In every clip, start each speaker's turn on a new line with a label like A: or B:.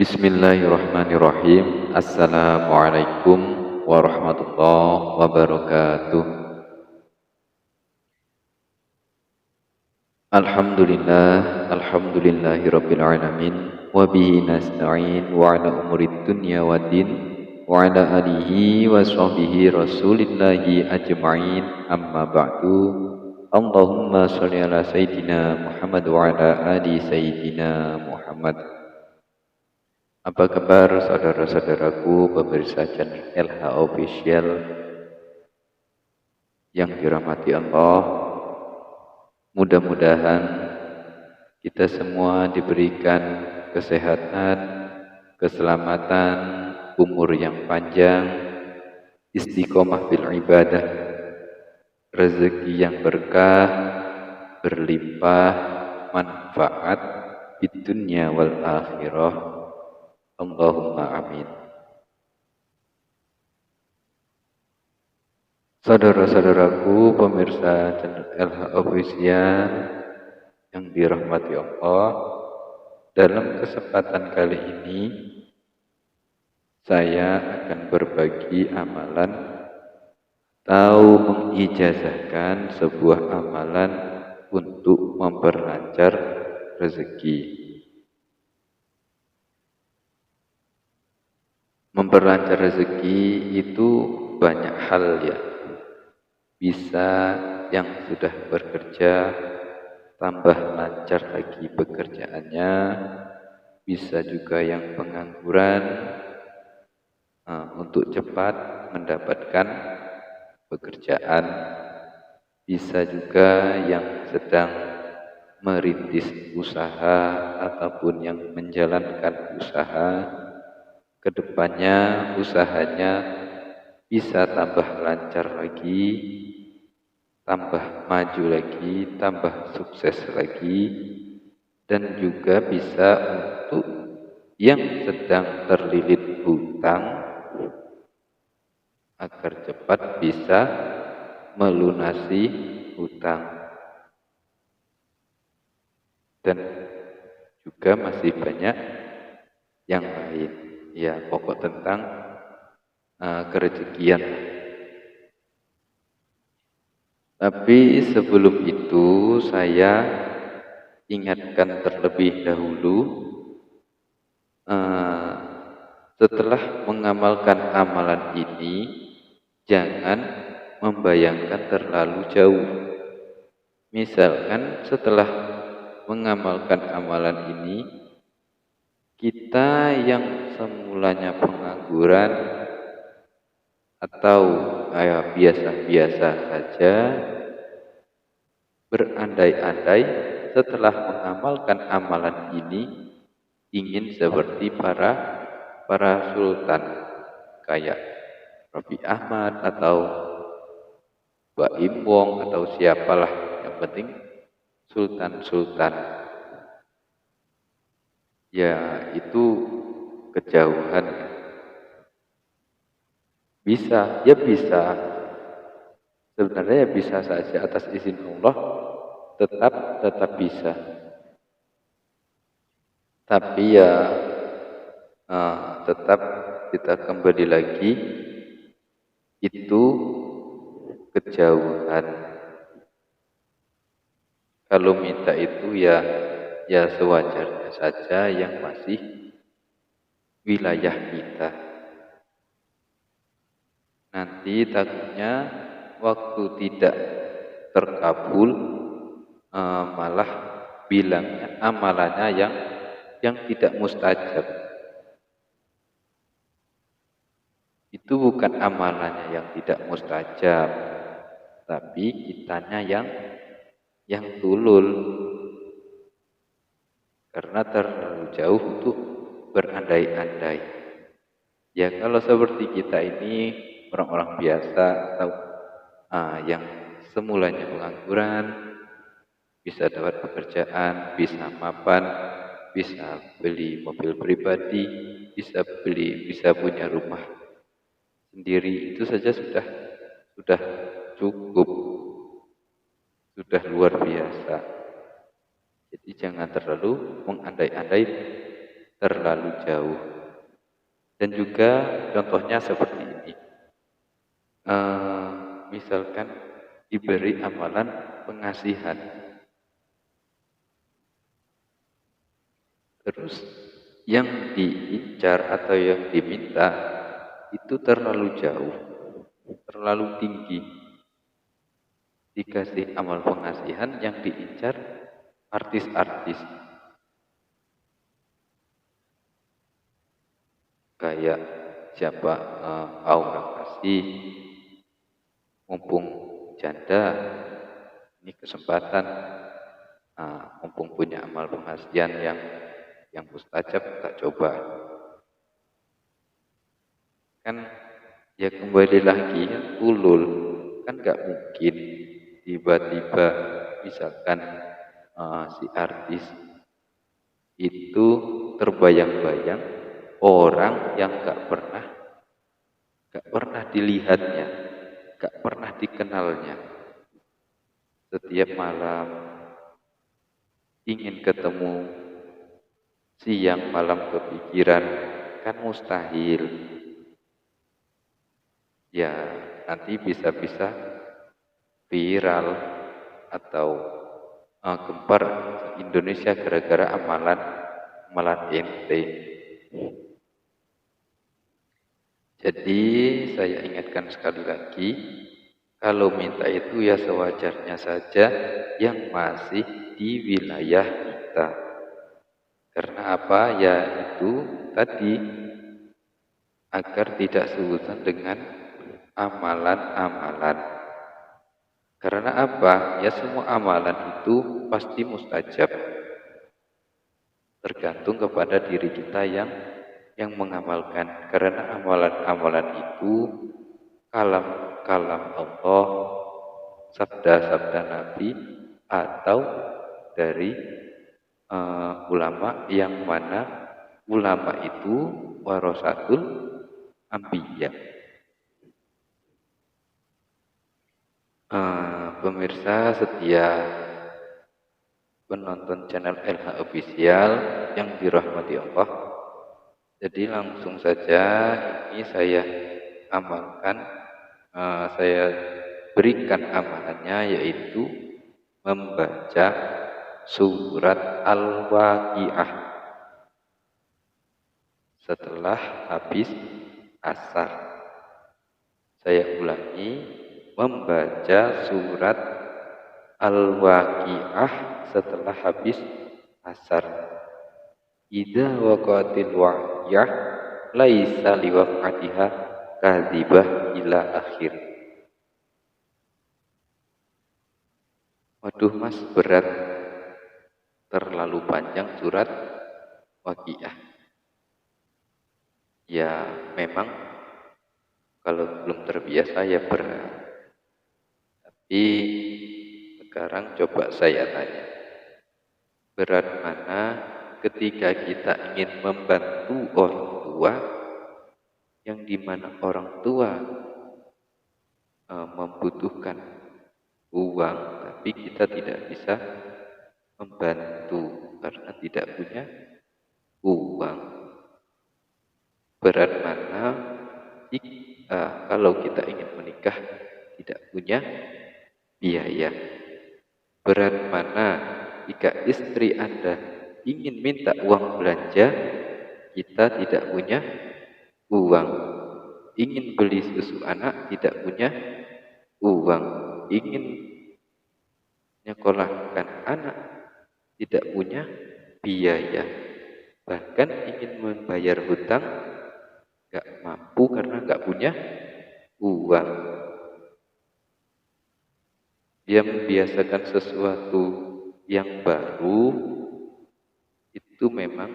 A: Bismillahirrahmanirrahim. Assalamualaikum warahmatullahi wabarakatuh. Alhamdulillahirabbil alamin wa bihi nasta'in wa ala umurid dunya waddin wa ala alihi wa sahbihi rasulillahi ajma'in amma ba'du. Allahumma shalli ala sayyidina Muhammad wa ala ali sayyidina Muhammad. Apa kabar saudara-saudaraku pemirsa channel LH Official yang dirahmati Allah? Mudah-mudahan kita semua diberikan kesehatan, keselamatan, umur yang panjang, istiqomah bil ibadah, rezeki yang berkah, berlimpah, manfaat di dunia wal akhirah. Allahumma amin. Saudara-saudaraku pemirsa channel LH Official yang dirahmati Allah, dalam kesempatan kali ini saya akan berbagi amalan atau mengijazahkan sebuah amalan untuk memperlancar rezeki. Memperlancar rezeki itu banyak hal ya. Bisa yang sudah bekerja tambah lancar lagi pekerjaannya, bisa juga yang pengangguran untuk cepat mendapatkan pekerjaan, bisa juga yang sedang merintis usaha ataupun yang menjalankan usaha, kedepannya usahanya bisa tambah lancar lagi, tambah maju lagi, tambah sukses lagi, dan juga bisa untuk yang sedang terlilit hutang agar cepat bisa melunasi hutang. Dan juga masih banyak yang lain. Ya, pokok tentang kerezekian. Tapi sebelum itu saya ingatkan terlebih dahulu, setelah mengamalkan amalan ini jangan membayangkan terlalu jauh. Misalkan setelah mengamalkan amalan ini, kita yang semulanya pengangguran atau biasa-biasa saja, berandai-andai setelah mengamalkan amalan ini ingin seperti para sultan kayak Raffi Ahmad atau Baim Wong atau siapalah, yang penting sultan-sultan. Ya itu kejauhan. Bisa, ya bisa. Sebenarnya ya bisa saja atas izin Allah, tetap bisa. Tapi ya tetap kita kembali lagi, itu kejauhan. Kalau minta itu ya sewajarnya saja yang masih wilayah kita. Nanti takutnya waktu tidak terkabul, malah bilangnya amalannya yang tidak mustajab. Itu bukan amalannya yang tidak mustajab, tapi kitanya yang tulul. Karena terlalu jauh untuk berandai-andai. Ya kalau seperti kita ini orang-orang biasa atau yang semulanya pengangguran, bisa dapat pekerjaan, bisa mapan, bisa beli mobil pribadi, bisa punya rumah sendiri, itu saja sudah cukup, sudah luar biasa. Jadi jangan terlalu mengandai-andai terlalu jauh. Dan juga contohnya seperti ini. Misalkan diberi amalan pengasihan, terus yang diincar atau yang diminta itu terlalu jauh, terlalu tinggi. Dikasih amal pengasihan yang diincar artis-artis. Kayak siapa Aura Kasih, mumpung janda, ini kesempatan, mumpung punya amal pengasihan yang mustajab, tak coba. Kan ya kembali lagi kan ulul, kan nggak mungkin tiba-tiba misalkan si artis itu terbayang-bayang orang yang nggak pernah dilihatnya, nggak pernah dikenalnya. Setiap malam ingin ketemu, siang malam kepikiran, kan mustahil. Ya nanti bisa-bisa viral atau gempar Indonesia gara-gara amalan ente. Jadi saya ingatkan sekali lagi, kalau minta itu ya sewajarnya saja yang masih di wilayah kita. Karena apa? Ya itu tadi, agar tidak seurusan dengan amalan-amalan. Karena apa? Ya semua amalan itu pasti mustajab. Tergantung kepada diri kita yang mengamalkan. Karena amalan-amalan itu kalam-kalam Allah, sabda-sabda Nabi, atau dari ulama, yang mana ulama itu warasatul anbiya. Pemirsa setia penonton channel LH Official yang dirahmati Allah, jadi langsung saja ini saya amalkan, saya berikan amalannya, yaitu membaca surat Al-Waqiah setelah habis asar. Saya ulangi, membaca surat Al-Waqiah setelah habis asar. Idza waqatil waqiyah laisa liwaqatiha kadzibah ila akhir. Waduh mas, berat, terlalu panjang surat Waqiah. Ya memang kalau belum terbiasa ya berat. Tapi sekarang coba saya tanya, berat mana ketika kita ingin membantu orang tua, yang dimana orang tua membutuhkan uang, tapi kita tidak bisa membantu karena tidak punya uang. Berat mana kalau kita ingin menikah tidak punya biaya. Berat mana jika istri Anda ingin minta uang belanja, kita tidak punya uang. Ingin beli susu anak, tidak punya uang. Ingin nyekolahkan anak, tidak punya biaya. Bahkan ingin membayar hutang, nggak mampu karena nggak punya uang. Dia membiasakan sesuatu yang baru itu memang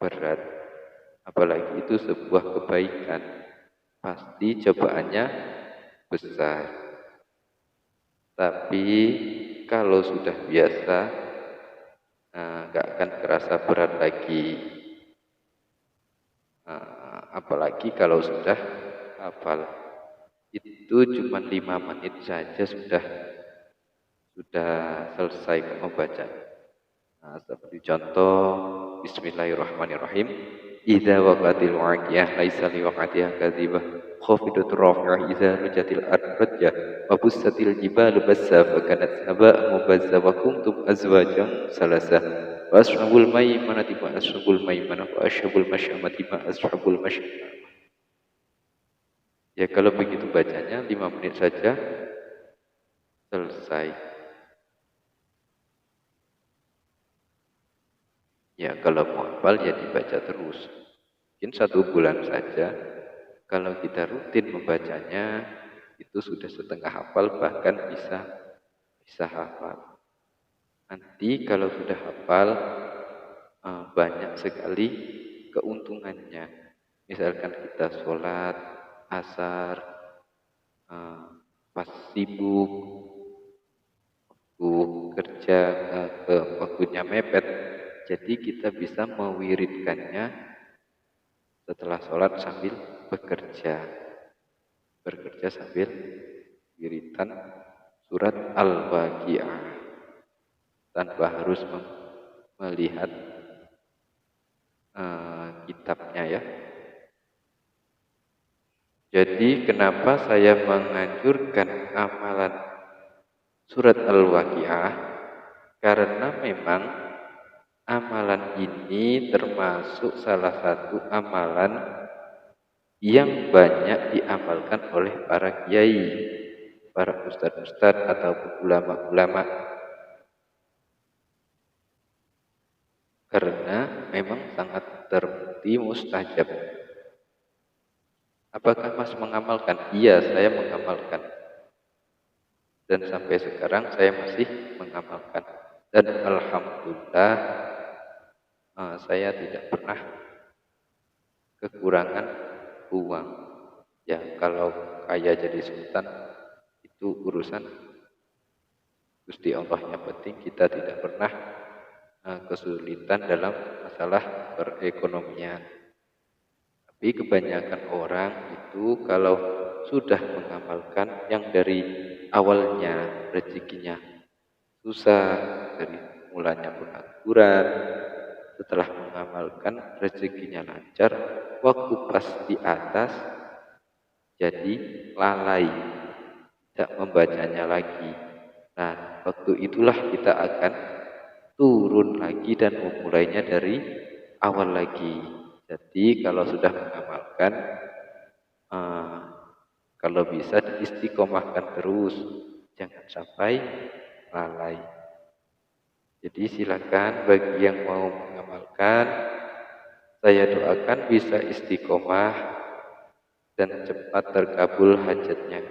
A: berat, apalagi itu sebuah kebaikan, pasti cobaannya besar. Tapi kalau sudah biasa, nggak akan kerasa berat lagi. Apalagi kalau sudah hafal, itu cuma 5 menit saja sudah selesai membaca. Nah, seperti contoh Bismillahirrahmanirrahim. Idza waqatil waqiah laisa liwaqatiha kadzibah khafidatur rafi'ah idza rujatil ard rajah wa bussatil jibalu bassa fa kanat haba'an mubazza wa kuntum azwajan salasa wa ashabul maimanati ma ashabul maimanah wa ashabul masyamati ma ashabul masyamah. Ya kalau begitu bacanya 5 menit saja selesai. Ya kalau mau hafal ya dibaca terus. Mungkin 1 bulan saja. Kalau kita rutin membacanya itu sudah setengah hafal bahkan bisa hafal. Nanti kalau sudah hafal banyak sekali keuntungannya. Misalkan kita sholat, asar, pas sibuk, kerja, waktunya mepet. Jadi kita bisa mewiridkannya setelah sholat sambil bekerja sambil wiritan surat Al-Waqiah tanpa harus melihat kitabnya ya. Jadi kenapa saya menganjurkan amalan surat Al-Waqiah? Karena memang amalan ini termasuk salah satu amalan yang banyak diamalkan oleh para kiai, para ustadz-ustadz atau ulama-ulama. Karena memang sangat terbukti mustajab. Apakah Mas mengamalkan? Iya, saya mengamalkan. Dan sampai sekarang saya masih mengamalkan. Dan alhamdulillah saya tidak pernah kekurangan uang. Ya kalau kaya jadi sultan itu urusan Gusti Allah. Yang penting kita tidak pernah kesulitan dalam masalah perekonomian. Tapi kebanyakan orang itu kalau sudah mengamalkan yang dari awalnya rezekinya susah, dari mulanya pengangguran, setelah mengamalkan rezekinya lancar, waktu pas di atas jadi lalai, tidak membacanya lagi. Nah, waktu itulah kita akan turun lagi dan memulainya dari awal lagi. Jadi kalau sudah mengamalkan, kalau bisa diistiqomahkan terus, jangan sampai lalai. Jadi silakan bagi yang mau mengamalkan, saya doakan bisa istiqomah dan cepat terkabul hajatnya.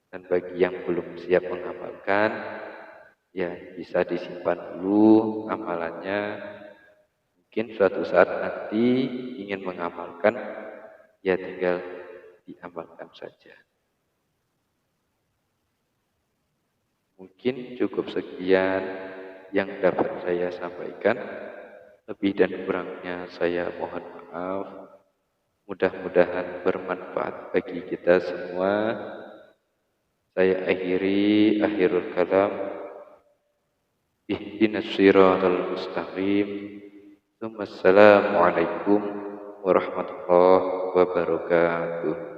A: Dan bagi yang belum siap mengamalkan, ya bisa disimpan dulu amalannya. Mungkin suatu saat nanti ingin mengamalkan, ya tinggal diamalkan saja. Mungkin cukup sekian yang dapat saya sampaikan. Lebih dan kurangnya saya mohon maaf. Mudah-mudahan bermanfaat bagi kita semua. Saya akhirul kalam. Ihdinas siratal mustaqim. Assalamualaikum warahmatullahi wabarakatuh.